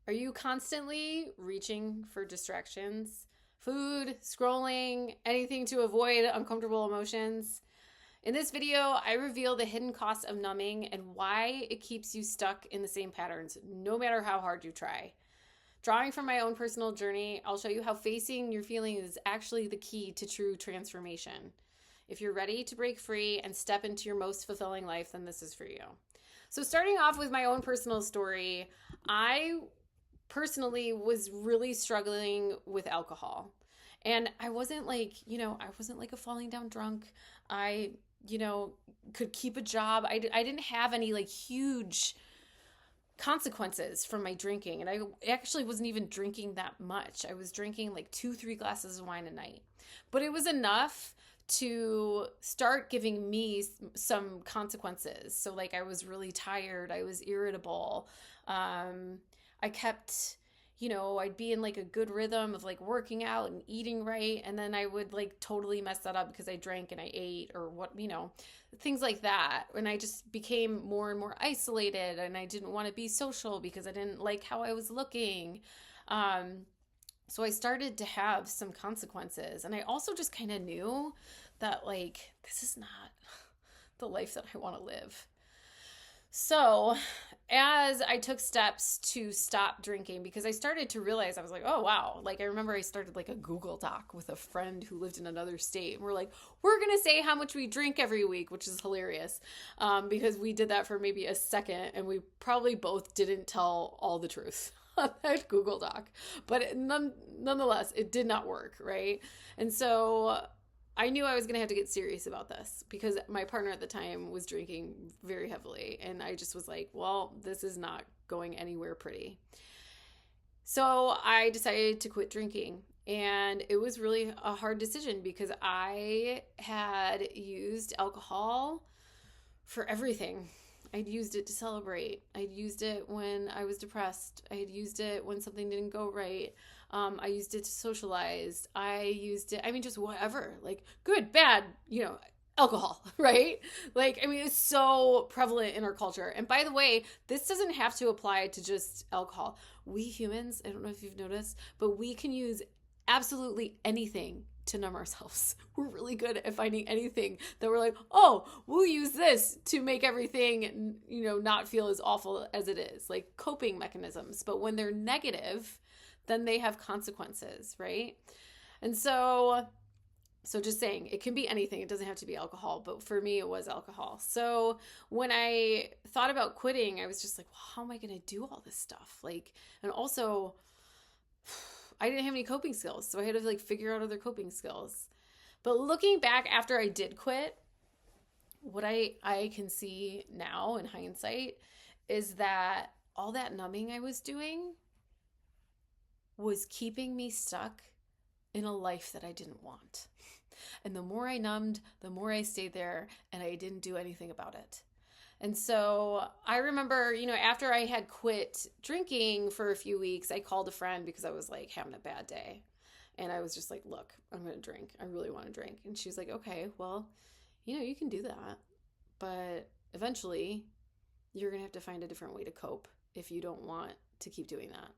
Are you constantly reaching for distractions? Food, scrolling, anything to avoid uncomfortable emotions? In this video, I reveal the hidden cost of numbing and why it keeps you stuck in the same patterns, no matter how hard you try. Drawing from my own personal journey, I'll show you how facing your feelings is actually the key to true transformation. If you're ready to break free and step into your most fulfilling life, then this is for you. So, starting off with my own personal story, I personally was really struggling with alcohol. And I wasn't like, I wasn't like a falling down drunk. I, could keep a job. I didn't have any like huge consequences from my drinking. And I actually wasn't even drinking that much. I was drinking like 2, 3 glasses of wine a night. But it was enough to start giving me some consequences. So, like, I was really tired, I was irritable. I kept, I'd be in like a good rhythm of like working out and eating right. And then I would like totally mess that up because I drank and I ate or things like that. And I just became more and more isolated and I didn't want to be social because I didn't like how I was looking. So I started to have some consequences. And I also just kind of knew that like, this is not the life that I want to live. So, as I took steps to stop drinking, because I started to realize, I was like, oh, wow. Like, I remember I started like a Google Doc with a friend who lived in another state. And we're like, we're going to say how much we drink every week, which is hilarious because we did that for maybe a second and we probably both didn't tell all the truth on that Google Doc. But nonetheless, it did not work, right? And so I knew I was going to have to get serious about this because my partner at the time was drinking very heavily. And I just was like, well, this is not going anywhere pretty. So I decided to quit drinking. And it was really a hard decision because I had used alcohol for everything. I'd used it to celebrate. I'd used it when I was depressed. I had used it when something didn't go right. I used it to socialize. I used it, just whatever, like good, bad, alcohol, right? Like, it's so prevalent in our culture. And by the way, this doesn't have to apply to just alcohol. We humans, I don't know if you've noticed, but we can use absolutely anything to numb ourselves. We're really good at finding anything that we're like, oh, we'll use this to make everything, not feel as awful as it is, like coping mechanisms. But when they're negative, then they have consequences, right? And so just saying, it can be anything. It doesn't have to be alcohol, but for me, it was alcohol. So when I thought about quitting, I was just like, well, how am I going to do all this stuff? Like, and also, I didn't have any coping skills, so I had to like figure out other coping skills. But looking back after I did quit, what I can see now in hindsight is that all that numbing I was doing was keeping me stuck in a life that I didn't want. And the more I numbed, the more I stayed there and I didn't do anything about it. And so I remember, after I had quit drinking for a few weeks, I called a friend because I was like having a bad day. And I was just like, look, I'm going to drink. I really want to drink. And she was like, okay, well, you can do that. But eventually you're going to have to find a different way to cope if you don't want to keep doing that.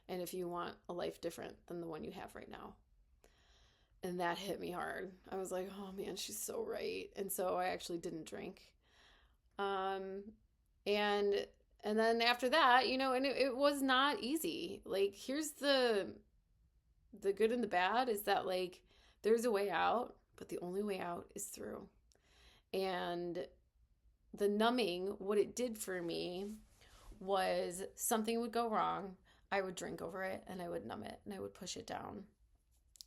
And if you want a life different than the one you have right now. And that hit me hard. I was like, oh man, she's so right. And so I actually didn't drink. And then after that, and it was not easy. Like, here's the good and the bad is that like there's a way out, but the only way out is through. And the numbing, what it did for me was something would go wrong. I would drink over it and I would numb it and I would push it down.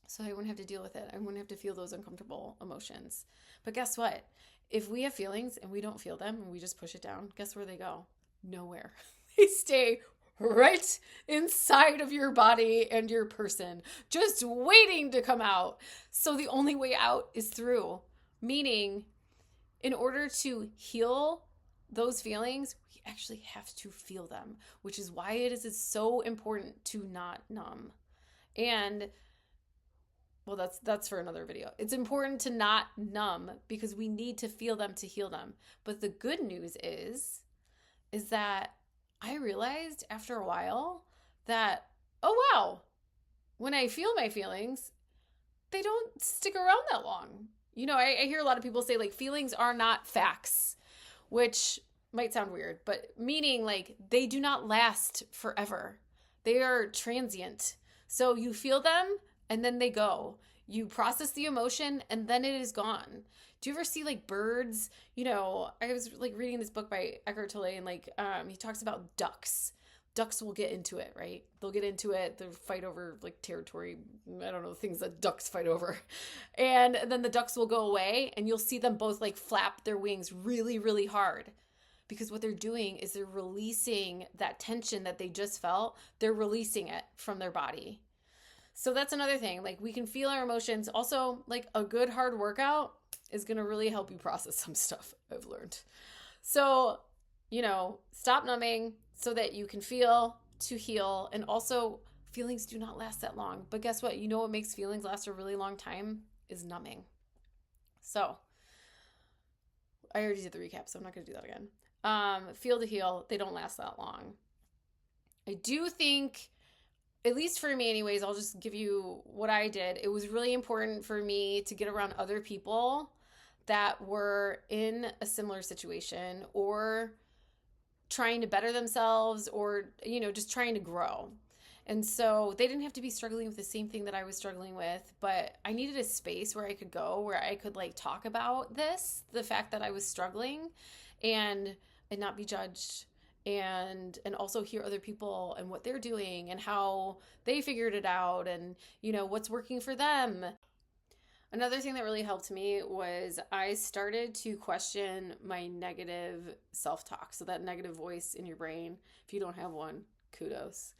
So I wouldn't have to deal with it. I wouldn't have to feel those uncomfortable emotions. But guess what? If we have feelings and we don't feel them and we just push it down, guess where they go? Nowhere. They stay right inside of your body and your person, just waiting to come out. So the only way out is through. Meaning, in order to heal those feelings, we actually have to feel them, which is why it is so important to not numb. And well, that's for another video. It's important to not numb because we need to feel them to heal them. But the good news is that I realized after a while that, oh wow, when I feel my feelings, they don't stick around that long. I hear a lot of people say like feelings are not facts, which might sound weird, but meaning like they do not last forever. They are transient. So you feel them and then they go. You process the emotion and then it is gone. Do you ever see like birds? I was like reading this book by Eckhart Tolle, and like he talks about ducks. Ducks will get into it, right? They'll get into it. They'll fight over like territory. I don't know, things that ducks fight over. And then the ducks will go away and you'll see them both like flap their wings really, really hard. Because what they're doing is they're releasing that tension that they just felt. They're releasing it from their body. So that's another thing. Like we can feel our emotions. Also, like a good hard workout is going to really help you process some stuff, I've learned. So, stop numbing so that you can feel to heal. And also, feelings do not last that long. But guess what? What makes feelings last a really long time is numbing. So, I already did the recap, so I'm not going to do that again. Feel to heal, they don't last that long. I do think, at least for me anyways, I'll just give you what I did. It was really important for me to get around other people that were in a similar situation or trying to better themselves or, just trying to grow. And so they didn't have to be struggling with the same thing that I was struggling with, but I needed a space where I could go, where I could like talk about the fact that I was struggling and not be judged, and also hear other people and what they're doing and how they figured it out and, what's working for them. Another thing that really helped me was I started to question my negative self-talk. So that negative voice in your brain, if you don't have one, kudos.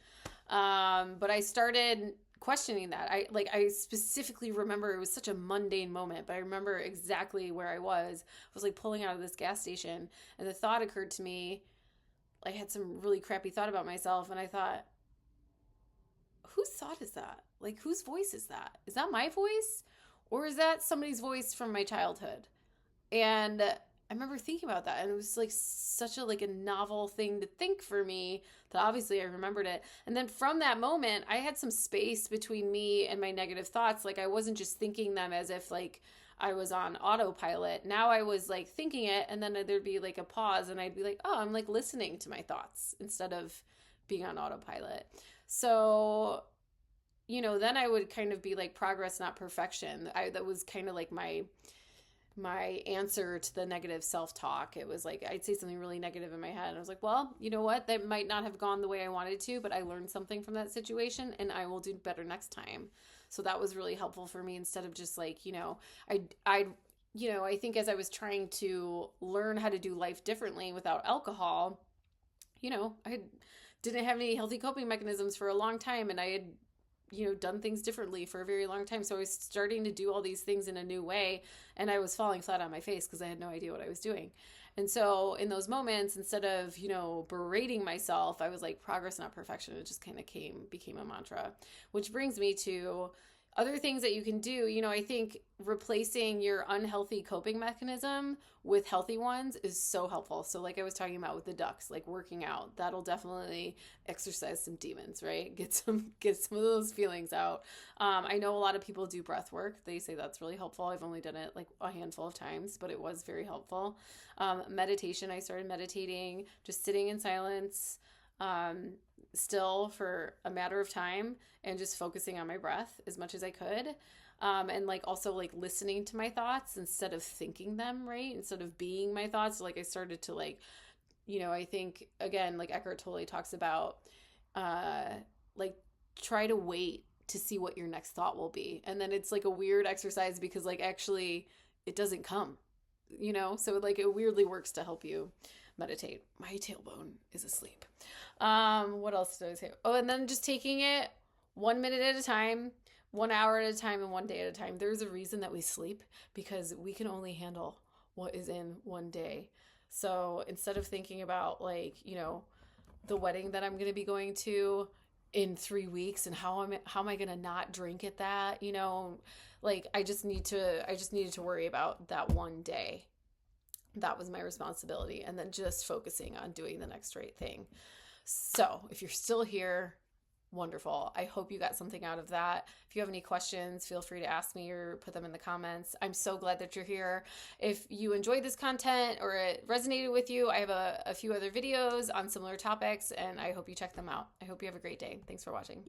But I started questioning that. I specifically remember, it was such a mundane moment, but I remember exactly where I was. I was like pulling out of this gas station and the thought occurred to me. I had some really crappy thought about myself and I thought, whose thought is that? Like, whose voice is that? Is that my voice? Or is that somebody's voice from my childhood? And I remember thinking about that, and it was like such a novel thing to think for me that obviously I remembered it. And then from that moment, I had some space between me and my negative thoughts. Like I wasn't just thinking them as if like I was on autopilot. Now I was like thinking it, and then there'd be like a pause and I'd be like, oh, I'm like listening to my thoughts instead of being on autopilot. So then I would kind of be like progress, not perfection. That was kind of like my answer to the negative self-talk. It was like, I'd say something really negative in my head. And I was like, well, you know what? That might not have gone the way I wanted to, but I learned something from that situation and I will do better next time. So that was really helpful for me instead of just like, I think as I was trying to learn how to do life differently without alcohol, I didn't have any healthy coping mechanisms for a long time, and I had done things differently for a very long time. So I was starting to do all these things in a new way, and I was falling flat on my face because I had no idea what I was doing. And so in those moments, instead of, berating myself, I was like, progress, not perfection. It just kind of became a mantra, which brings me to other things that you can do. I think replacing your unhealthy coping mechanism with healthy ones is so helpful. So like I was talking about with the ducks, like working out, that'll definitely exercise some demons, right? Get some of those feelings out. I know a lot of people do breath work. They say that's really helpful. I've only done it like a handful of times, but it was very helpful. Meditation, I started meditating, just sitting in silence, still for a matter of time and just focusing on my breath as much as I could. And like also like listening to my thoughts instead of thinking them, right? Instead of being my thoughts. Like I started to like, I think again, like Eckhart Tolle talks about, like try to wait to see what your next thought will be. And then it's like a weird exercise because like actually it doesn't come, so like it weirdly works to help you meditate. My tailbone is asleep. What else did I say? Oh, and then just taking it 1 minute at a time, 1 hour at a time, and 1 day at a time. There's a reason that we sleep, because we can only handle what is in one day. So instead of thinking about like, the wedding that I'm going to be going to in 3 weeks and how am I going to not drink at that, like I just needed to worry about that one day. That was my responsibility. And then just focusing on doing the next right thing. So if you're still here, Wonderful. I hope you got something out of that. If you have any questions, feel free to ask me or put them in the comments. I'm so glad that you're here. If you enjoyed this content or it resonated with you, I have a few other videos on similar topics, and I hope you check them out. I hope you have a great day. Thanks for watching.